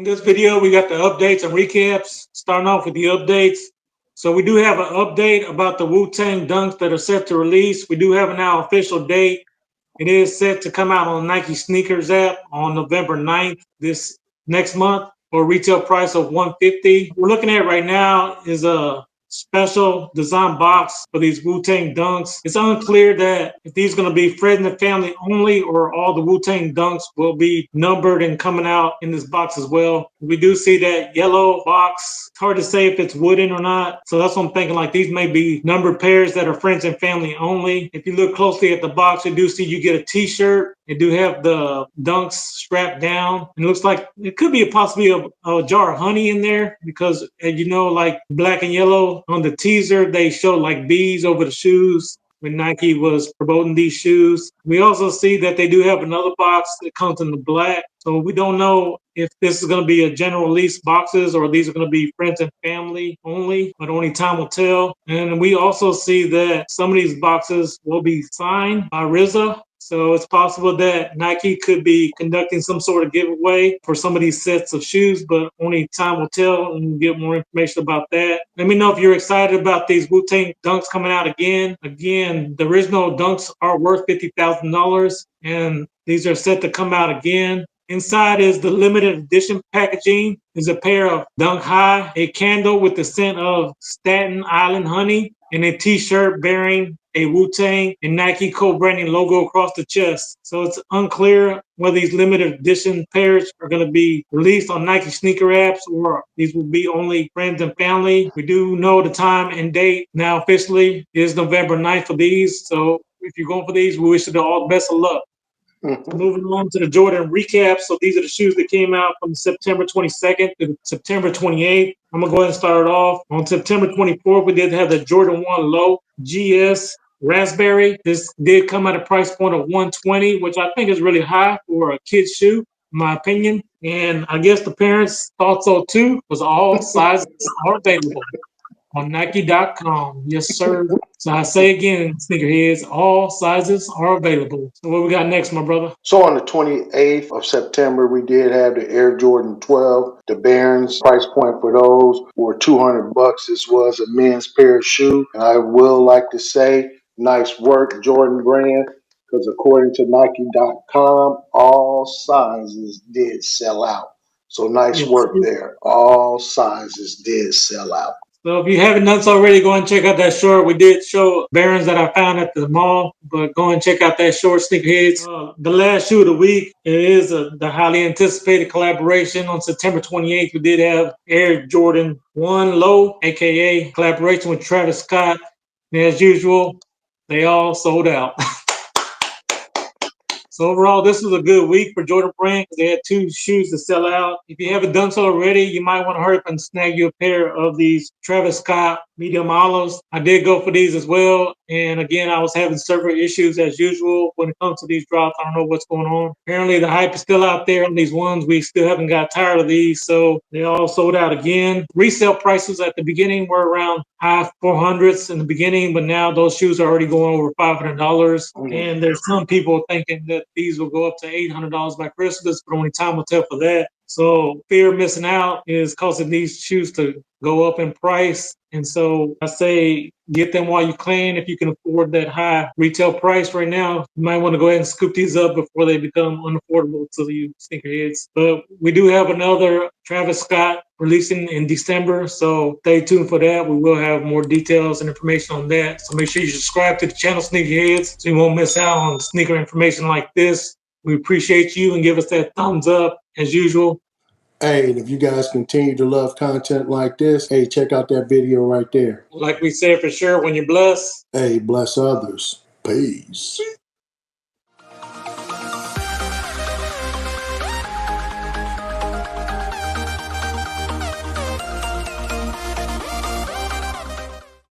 this video, we got the updates and recaps. Starting off with the updates. So we do have an update about the Wu-Tang Dunks that are set to release. We do have a now official date. It is set to come out on Nike Sneakers app on November 9th, this next month, for a retail price of $150. We're looking at right now is a special design box for these Wu-Tang Dunks. It's unclear that if these are going to be friends and family only or all the Wu-Tang Dunks will be numbered and coming out in this box as well. We do see that yellow box. It's hard to say if it's wooden or not. So that's what I'm thinking, like these may be numbered pairs that are friends and family only. If you look closely at the box, you do see you get a t-shirt. They do have the Dunks strapped down. And it looks like it could be possibly a jar of honey in there because, as you know, like black and yellow on the teaser, they showed like bees over the shoes when Nike was promoting these shoes. We also see that they do have another box that comes in the black. So we don't know if this is going to be a general release boxes or these are going to be friends and family only, but only time will tell. And we also see that some of these boxes will be signed by RZA. So it's possible that Nike could be conducting some sort of giveaway for some of these sets of shoes, but only time will tell, and we'll get more information about that. Let me know if you're excited about these Wu-Tang Dunks coming out again. Again, the original Dunks are worth $50,000, and these are set to come out again. Inside is the limited edition packaging. Is a pair of Dunk High, a candle with the scent of Staten Island honey, and a t-shirt bearing a Wu-Tang and Nike co-branding logo across the chest. So it's unclear whether these limited edition pairs are going to be released on Nike sneaker apps or these will be only friends and family. We do know the time and date now officially is November 9th for these. So if you're going for these, we wish you all the best of luck. Moving on to the Jordan recap. So these are the shoes that came out from September 22nd to September 28th. I'm going to go ahead and start it off. On September 24th, we did have the Jordan 1 Low GS Raspberry. This did come at a price point of $120, which I think is really high for a kid's shoe, in my opinion. And I guess the parents thought so too, because all sizes are available on Nike.com. Yes, sir. So I say again, sneakerheads, all sizes are available. So what we got next, my brother? So on the 28th of September, we did have the Air Jordan 12. The Barons price point for those were $200. This was a men's pair of shoe. And I will like to say, nice work, Jordan brand, because according to Nike.com, all sizes did sell out. So nice work there. All sizes did sell out. So if you haven't done so already, go and check out that short. We did show Barons that I found at the mall, but go and check out that short, sneakerheads. The last shoe of the week is the highly anticipated collaboration. On September 28th, we did have Air Jordan 1 Low, a.k.a. collaboration with Travis Scott. And as usual, they all sold out. So overall, this was a good week for Jordan Brand because they had two shoes to sell out. If you haven't done so already, you might want to hurry up and snag you a pair of these Travis Scott medium olives. I did go for these as well. And again, I was having server issues as usual when it comes to these drops. I don't know what's going on. Apparently, the hype is still out there on these ones. We still haven't got tired of these. So they all sold out again. Resale prices at the beginning were around high 400s in the beginning, but now those shoes are already going over $500. And there's some people thinking that these will go up to $800 by Christmas, but only time will tell for that. So fear of missing out is causing these shoes to go up in price. And so I say get them while you can. If you can afford that high retail price right now, you might want to go ahead and scoop these up before they become unaffordable to you sneakerheads. But we do have another Travis Scott releasing in December, so stay tuned for that. We will have more details and information on that. So make sure you subscribe to the channel, sneakerheads, so you won't miss out on sneaker information like this. We appreciate you and give us that thumbs up as usual. Hey, and if you guys continue to love content like this, hey, check out that video right there. Like we said, for sure, when you're blessed, hey, bless others. Peace.